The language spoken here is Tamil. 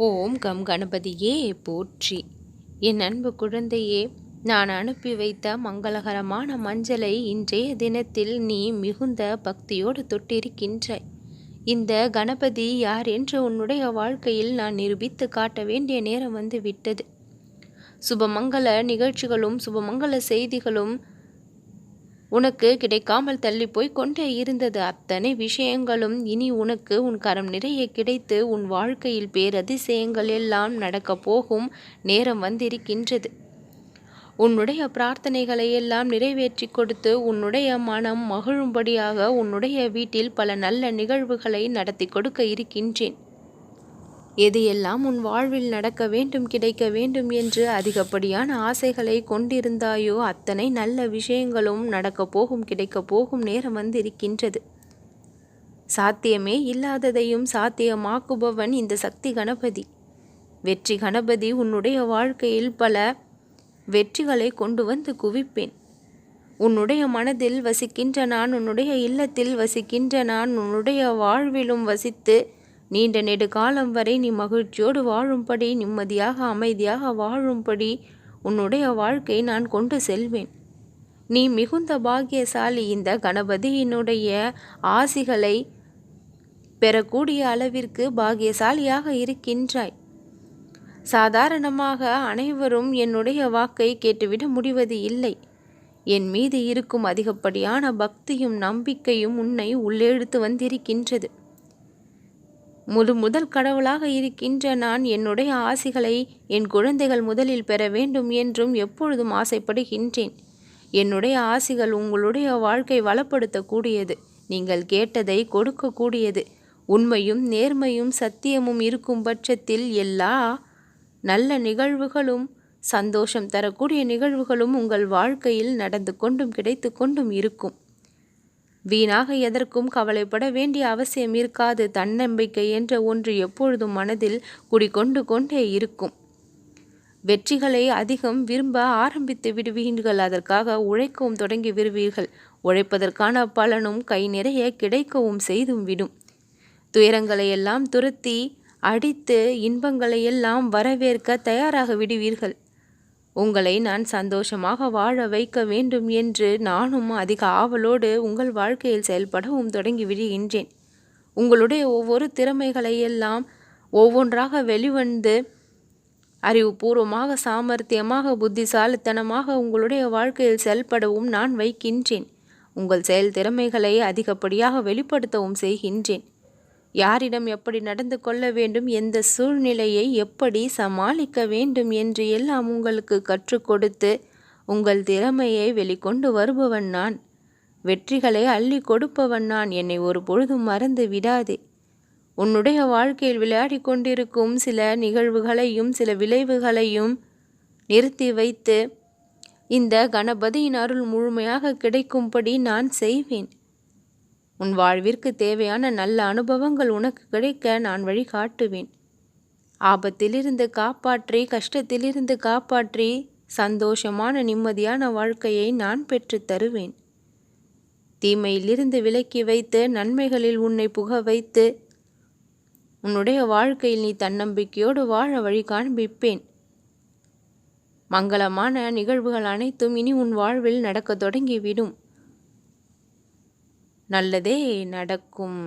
ஓம் கம் கணபதியே போற்றி. என் அன்பு குழந்தையே, நான் அனுப்பி வைத்த மங்களகரமான மஞ்சளை இன்றைய தினத்தில் நீ மிகுந்த பக்தியோடு தொட்டிருக்கின்றாய். இந்த கணபதி யார் என்று உன்னுடைய வாழ்க்கையில் நான் நிரூபித்து காட்ட வேண்டிய நேரம் வந்து விட்டது. சுபமங்கல நிகழ்ச்சிகளும் சுபமங்கல செய்திகளும் உனக்கு கிடைக்காமல் தள்ளி போய் கொண்டே இருந்தது. அத்தனை விஷயங்களும் இனி உனக்கு உன் கரம் நிறைய கிடைத்து உன் வாழ்க்கையில் பேரதிசயங்கள் எல்லாம் நடக்கப் போகும் நேரம் வந்திருக்கின்றது. உன்னுடைய பிரார்த்தனைகளை எல்லாம் நிறைவேற்றி கொடுத்து உன்னுடைய மனம் மகிழும்படியாக உன்னுடைய வீட்டில் பல நல்ல நிகழ்வுகளை நடத்தி கொடுக்க இருக்கின்றேன். எது எல்லாம் உன் வாழ்வில் நடக்க வேண்டும், கிடைக்க வேண்டும் என்று அதிகப்படியான ஆசைகளை கொண்டிருந்தாயோ அத்தனை நல்ல விஷயங்களும் நடக்கப் போகும், கிடைக்கப் போகும் நேரம் வந்திருக்கின்றது. சாத்தியமே இல்லாததையும் சாத்தியமாக்குபவன் இந்த சக்தி கணபதி. வெற்றி கணபதி உன்னுடைய வாழ்க்கையில் பல வெற்றிகளை கொண்டு வந்து குவிப்பேன். உன்னுடைய மனதில் வசிக்கின்ற நான், உன்னுடைய இல்லத்தில் வசிக்கின்ற நான், உன்னுடைய வாழ்விலும் வசித்து நீண்ட நெடுகாலம் வரை நீ மகிழ்ச்சியோடு வாழும்படி, நிம்மதியாக அமைதியாக வாழும்படி உன்னுடைய வாழ்க்கை நான் கொண்டு செல்வேன். நீ மிகுந்த பாக்கியசாலி. இந்த கணபதியினுடைய ஆசிகளை பெறக்கூடிய அளவிற்கு பாக்கியசாலியாக இருக்கின்றாய். சாதாரணமாக அனைவரும் என்னுடைய வாக்கை கேட்டுவிட முடிவது இல்லை. என் மீது இருக்கும் அதிகப்படியான பக்தியும் நம்பிக்கையும் உன்னை உள்ளெழுத்து வந்திருக்கின்றது. முதல் கடவுளாக இருக்கின்ற நான் என்னுடைய ஆசிகளை என் குழந்தைகள் முதலில் பெற வேண்டும் என்றும் எப்பொழுதும் ஆசைப்படுகின்றேன். என்னுடைய ஆசிகள் உங்களுடைய வாழ்க்கை வளப்படுத்தக்கூடியது, நீங்கள் கேட்டதை கொடுக்கக்கூடியது. உண்மையும் நேர்மையும் சத்தியமும் இருக்கும் பட்சத்தில் எல்லா நல்ல நிகழ்வுகளும் சந்தோஷம் தரக்கூடிய நிகழ்வுகளும் உங்கள் வாழ்க்கையில் நடந்து கொண்டும் கிடைத்து கொண்டும் இருக்கும். வீணாக எதற்கும் கவலைப்பட வேண்டிய அவசியம் இருக்காது. தன்னம்பிக்கை என்ற ஒன்று எப்பொழுதும் மனதில் குடிகொண்டு கொண்டே இருக்கும். வெற்றிகளை அதிகம் விரும்ப ஆரம்பித்து விடுவீர்கள். அதற்காக உழைக்கவும் தொடங்கி விடுவீர்கள். உழைப்பதற்கான பலனும் கை நிறைய கிடைக்கவும் செய்தும் விடும். துயரங்களை எல்லாம் துரத்தி அடித்து இன்பங்களை எல்லாம் வரவேற்க தயாராக விடுவீர்கள். உங்களை நான் சந்தோஷமாக வாழ வைக்க வேண்டும் என்று நானும் அதிக ஆவலோடு உங்கள் வாழ்க்கையில் செயல்படவும் தொடங்கி விடுகின்றேன். உங்களுடைய ஒவ்வொரு திறமைகளை எல்லாம் ஒவ்வொன்றாக வெளிவந்து அறிவுபூர்வமாக, சாமர்த்தியமாக, புத்திசாலித்தனமாக உங்களுடைய வாழ்க்கையில் செயல்படவும் நான் வைக்கின்றேன். உங்கள் செயல் திறமைகளை அதிகப்படியாக வெளிப்படுத்தவும் செய்கின்றேன். யாரிடம் எப்படி நடந்து கொள்ள வேண்டும், எந்த சூழ்நிலையை எப்படி சமாளிக்க வேண்டும் என்று எல்லாம் உங்களுக்கு கற்றுக் கொடுத்து உங்கள் திறமையை வெளிக்கொண்டு வருபவன் நான். வெற்றிகளை அள்ளி கொடுப்பவன் நான். என்னை ஒரு பொழுதும் மறந்து விடாதே. உன்னுடைய வாழ்க்கையில் விளையாடி கொண்டிருக்கும் சில நிகழ்வுகளையும் சில விளைவுகளையும் நிறுத்தி வைத்து இந்த கணபதியின் அருள் முழுமையாக கிடைக்கும்படி நான் செய்வேன். உன் வாழ்விற்கு தேவையான நல்ல அனுபவங்கள் உனக்கு கிடைக்க நான் வழிகாட்டுவேன். ஆபத்திலிருந்து காப்பாற்றி, கஷ்டத்திலிருந்து காப்பாற்றி சந்தோஷமான நிம்மதியான வாழ்க்கையை நான் பெற்று தருவேன். தீமையிலிருந்து விலக்கி வைத்து நன்மைகளில் உன்னை புக வைத்து உன்னுடைய வாழ்க்கையில் நீ தன்னம்பிக்கையோடு வாழ வழி காண்பிப்பேன். மங்களமான நிகழ்வுகள் அனைத்தும் இனி உன் வாழ்வில் நடக்க தொடங்கிவிடும். நல்லதே நடக்கும்.